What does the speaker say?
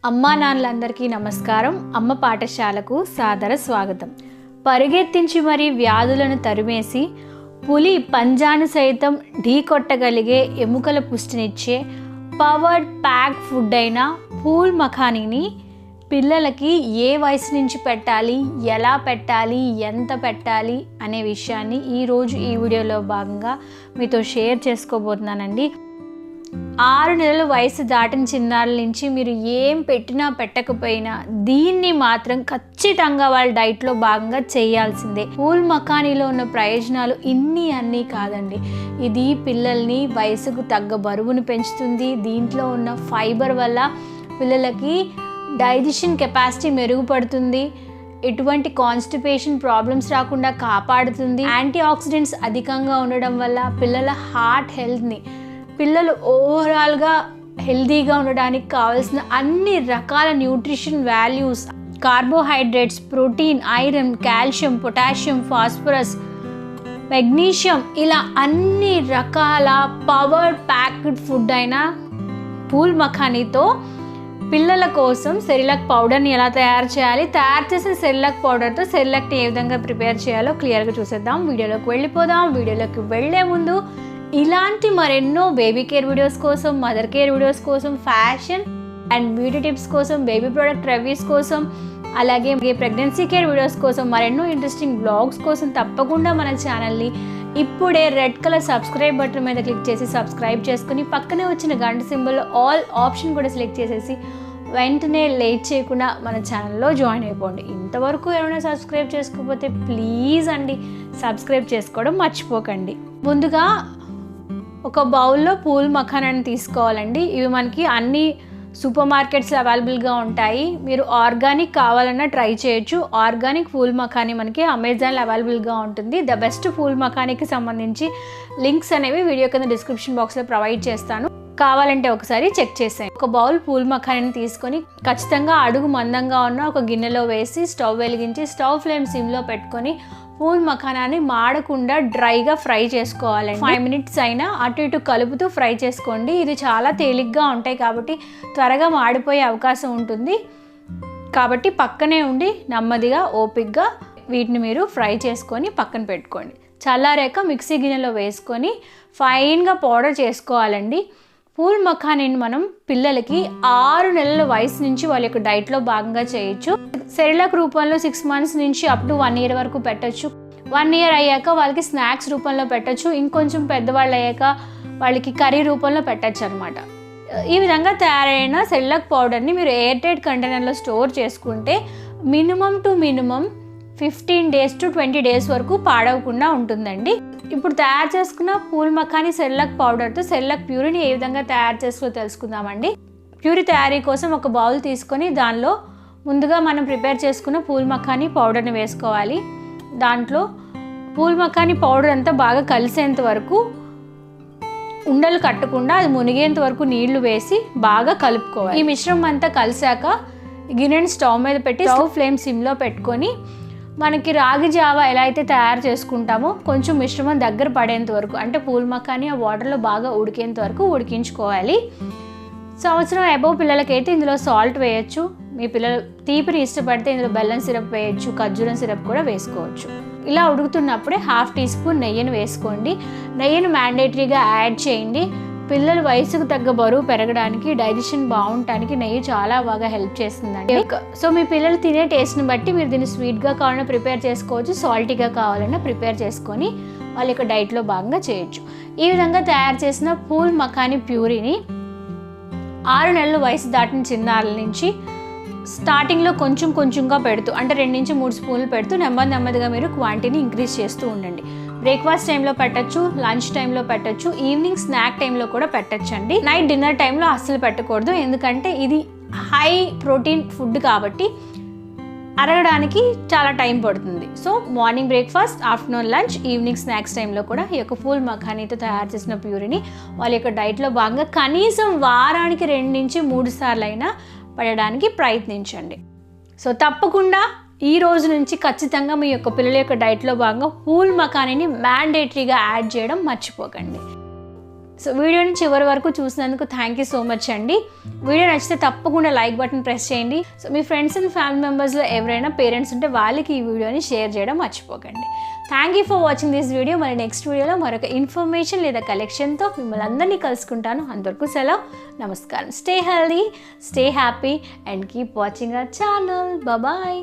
అమ్మా నాన్నలందరికీ నమస్కారం. అమ్మ పాఠశాలకు సాదర స్వాగతం. పరిగెత్తించి మరీ వ్యాధులను తరిమేసి పులి పంజాను సైతం ఢీకొట్టగలిగే ఎముకల పుష్టినిచ్చే పవర్డ్ ప్యాక్ ఫుడ్ అయిన పూల్ మఖానీని పిల్లలకి ఏ వయసు నుంచి పెట్టాలి, ఎలా పెట్టాలి, ఎంత పెట్టాలి అనే విషయాన్ని ఈరోజు ఈ వీడియోలో భాగంగా మీతో షేర్ చేసుకోబోతున్నానండి. 6 నెలల వయసు దాటిన చిన్నారుల నుంచి మీరు ఏం పెట్టినా పెట్టకపోయినా దీన్ని మాత్రం ఖచ్చితంగా వాళ్ళ డైట్లో భాగంగా చేయాల్సిందే. పూల్ మఖానీలో ఉన్న ప్రయోజనాలు అన్నీ కాదండి. ఇది పిల్లల్ని వయసుకు తగ్గ బరువును పెంచుతుంది. దీంట్లో ఉన్న ఫైబర్ వల్ల పిల్లలకి డైజెషన్ కెపాసిటీ మెరుగుపడుతుంది. ఎటువంటి కాన్స్టిపేషన్ ప్రాబ్లమ్స్ రాకుండా కాపాడుతుంది. యాంటీ ఆక్సిడెంట్స్ అధికంగా ఉండడం వల్ల పిల్లల హార్ట్ హెల్త్ని, పిల్లలు ఓవరాల్గా హెల్తీగా ఉండడానికి కావాల్సిన అన్ని రకాల nutrition values, carbohydrates, protein, iron, calcium, potassium, phosphorus, magnesium ఇలా అన్ని రకాల పవర్ ప్యాక్డ్ ఫుడ్ అయిన పూల్ మఖానీతో పిల్లల కోసం సెరిలాక్ పౌడర్ని ఎలా తయారు చేయాలి, తయారు చేసిన సెరిలాక్ పౌడర్తో సెరిలాక్ని ఏ విధంగా ప్రిపేర్ చేయాలో క్లియర్గా చూసేద్దాం. వీడియోలోకి వెళ్ళిపోదాం. వీడియోలోకి వెళ్ళే ముందు ఇలాంటి మరెన్నో బేబీ కేర్ వీడియోస్ కోసం, మదర్ కేర్ వీడియోస్ కోసం, ఫ్యాషన్ అండ్ బ్యూటీ టిప్స్ కోసం, బేబీ ప్రోడక్ట్ రివ్యూస్ కోసం, అలాగే ప్రెగ్నెన్సీ కేర్ వీడియోస్ కోసం, మరెన్నో ఇంట్రెస్టింగ్ బ్లాగ్స్ కోసం తప్పకుండా మన ఛానల్ని ఇప్పుడే రెడ్ కలర్ సబ్స్క్రైబ్ బటన్ మీద క్లిక్ చేసి సబ్స్క్రైబ్ చేసుకుని పక్కనే వచ్చిన గంట సింబల్ ఆల్ ఆప్షన్ కూడా సెలెక్ట్ చేసేసి వెంటనే లేట్ చేయకుండా మన ఛానల్లో జాయిన్ అయిపోండి. ఇంతవరకు ఎవరైనా సబ్స్క్రైబ్ చేసుకోకపోతే ప్లీజ్ అండి సబ్స్క్రైబ్ చేసుకోవడం మర్చిపోకండి. ముందుగా ఒక బౌల్లో పూల్ మఖానాన్ని తీసుకోవాలండి. ఇవి మనకి అన్ని సూపర్ మార్కెట్స్లో అవైలబుల్గా ఉంటాయి. మీరు ఆర్గానిక్ కావాలన్నా ట్రై చేయొచ్చు. ఆర్గానిక్ పూల్ మఖానీ మనకి అమెజాన్లో అవైలబుల్గా ఉంటుంది. ద బెస్ట్ పూల్ మఖానీకి సంబంధించి లింక్స్ అనేవి వీడియో కింద డిస్క్రిప్షన్ బాక్స్లో ప్రొవైడ్ చేస్తాను. కావాలంటే ఒకసారి చెక్ చేసేయండి. ఒక బౌల్ పూల్ మఖానీని తీసుకొని ఖచ్చితంగా అడుగు మందంగా ఉన్న ఒక గిన్నెలో వేసి స్టవ్ వెలిగించి స్టవ్ ఫ్లేమ్ సిమ్లో పెట్టుకొని పూల్ మఖానాన్ని మాడకుండా డ్రైగా ఫ్రై చేసుకోవాలండి. 5 minutes అయినా అటు ఇటు కలుపుతూ ఫ్రై చేసుకోండి. ఇది చాలా తేలిగ్గా ఉంటాయి కాబట్టి త్వరగా మాడిపోయే అవకాశం ఉంటుంది. కాబట్టి పక్కనే ఉండి నెమ్మదిగా ఓపిక్గా వీటిని మీరు ఫ్రై చేసుకొని పక్కన పెట్టుకోండి. చల్లారాక మిక్సీ గిన్నెలో వేసుకొని ఫైన్గా పౌడర్ చేసుకోవాలండి. పూల్ మఖానీని మనం పిల్లలకి 6 నెలల వయసు నుంచి వాళ్ళ యొక్క డైట్లో భాగంగా చేయొచ్చు. సెరిలాక్ రూపంలో 6 months నుంచి అప్ టు 1 year వరకు పెట్టచ్చు. 1 year అయ్యాక వాళ్ళకి స్నాక్స్ రూపంలో పెట్టచ్చు. ఇంకొంచెం పెద్దవాళ్ళు అయ్యాక వాళ్ళకి కర్రీ రూపంలో పెట్టచ్చు అనమాట. ఈ విధంగా తయారైన సెరిలాక్ పౌడర్ని మీరు ఎయిర్ టైట్ కంటైనర్లో స్టోర్ చేసుకుంటే మినిమం 15 days to 20 days వరకు పాడవకుండా ఉంటుందండి. ఇప్పుడు తయారు చేసుకున్న పూల్ మఖానీ సెరిలాక్ పౌడర్తో సెరిలాక్ ప్యూరీని ఏ విధంగా తయారు చేసుకో తెలుసుకుందామండి. ప్యూరీ తయారీ కోసం ఒక బౌల్ తీసుకొని దానిలో ముందుగా మనం ప్రిపేర్ చేసుకున్న పూల్ మఖానీ పౌడర్ని వేసుకోవాలి. దాంట్లో పూల్ మఖానీ పౌడర్ అంతా బాగా కలిసేంత వరకు, ఉండలు కట్టకుండా అది మునిగేంత వరకు నీళ్లు వేసి బాగా కలుపుకోవాలి. ఈ మిశ్రమం అంతా కలిసాక గిన్నెని స్టవ్ మీద పెట్టి స్టవ్ ఫ్లేమ్ సిమ్లో పెట్టుకొని మనకి రాగి జావా ఎలా అయితే తయారు చేసుకుంటామో కొంచెం మిశ్రమం దగ్గర పడేంత వరకు, అంటే పూల్ మఖానీ ఆ వాటర్లో బాగా ఉడికేంత వరకు ఉడికించుకోవాలి. సంవత్సరం అబోవ్ పిల్లలకైతే ఇందులో సాల్ట్ వేయచ్చు. మీ పిల్లలు తీపిని ఇష్టపడితే ఇందులో బెల్లం సిరప్ వేయచ్చు, ఖర్జూరం సిరప్ కూడా వేసుకోవచ్చు. ఇలా ఉడుకుతున్నప్పుడే 1/2 teaspoon నెయ్యిని వేసుకోండి. నెయ్యిని మ్యాండేటరీగా యాడ్ చేయండి. పిల్లల వయసుకు తగ్గ బరువు పెరగడానికి, డైజెషన్ బాగుండటానికి నెయ్యి చాలా బాగా హెల్ప్ చేస్తుందండి. సో మీ పిల్లలు తినే టేస్ట్ని బట్టి మీరు దీన్ని స్వీట్గా కావాలన్నా ప్రిపేర్ చేసుకోవచ్చు, సాల్టీగా కావాలన్నా ప్రిపేర్ చేసుకొని వాళ్ళ యొక్క డైట్లో భాగంగా చేయొచ్చు. ఈ విధంగా తయారు చేసిన పూల్ మఖానీ ప్యూరీని 6 నెలల వయసు దాటిన చిన్నారుల నుంచి స్టార్టింగ్లో కొంచెంగా పెడుతూ, అంటే 2 నుంచి 3 స్పూన్లు పెడుతూ నెమ్మదిగా మీరు క్వాంటిటీని ఇంక్రీజ్ చేస్తూ ఉండండి. బ్రేక్ఫాస్ట్ టైంలో పెట్టచ్చు, లంచ్ టైంలో పెట్టచ్చు, ఈవినింగ్ స్నాక్ టైంలో కూడా పెట్టచ్చు అండి. నైట్ డిన్నర్ టైంలో అస్సలు పెట్టకూడదు, ఎందుకంటే ఇది హై ప్రోటీన్ ఫుడ్ కాబట్టి అరగడానికి చాలా టైం పడుతుంది. So morning breakfast, afternoon lunch, evening snacks టైంలో కూడా ఈ యొక్క పూల్ మఖానీతో తయారు చేసిన ప్యూరీని వాళ్ళ యొక్క డైట్లో భాగంగా కనీసం వారానికి 2 నుంచి 3 సార్లు అయినా పడడానికి ప్రయత్నించండి. సో తప్పకుండా ఈ రోజు నుంచి ఖచ్చితంగా మీ యొక్క పిల్లల యొక్క డైట్లో భాగంగా పూల్ మఖానీని మ్యాండేటరీగా యాడ్ చేయడం మర్చిపోకండి. సో వీడియోని చివరి వరకు చూసినందుకు థ్యాంక్ యూ సో మచ్ అండి. వీడియో నచ్చితే తప్పకుండా లైక్ బటన్ ప్రెస్ చేయండి. సో మీ ఫ్రెండ్స్ అండ్ ఫ్యామిలీ మెంబర్స్లో ఎవరైనా పేరెంట్స్ ఉంటే వాళ్ళకి ఈ వీడియోని షేర్ చేయడం మర్చిపోకండి. Thank you for watching this video. మరి నెక్స్ట్ వీడియోలో మరొక ఇన్ఫర్మేషన్ లేదా కలెక్షన్తో మిమ్మల్ని అందరినీ కలుసుకుంటాను. అంతవరకు సెలవు, నమస్కారం. Stay healthy, stay happy and keep watching our channel. Bye.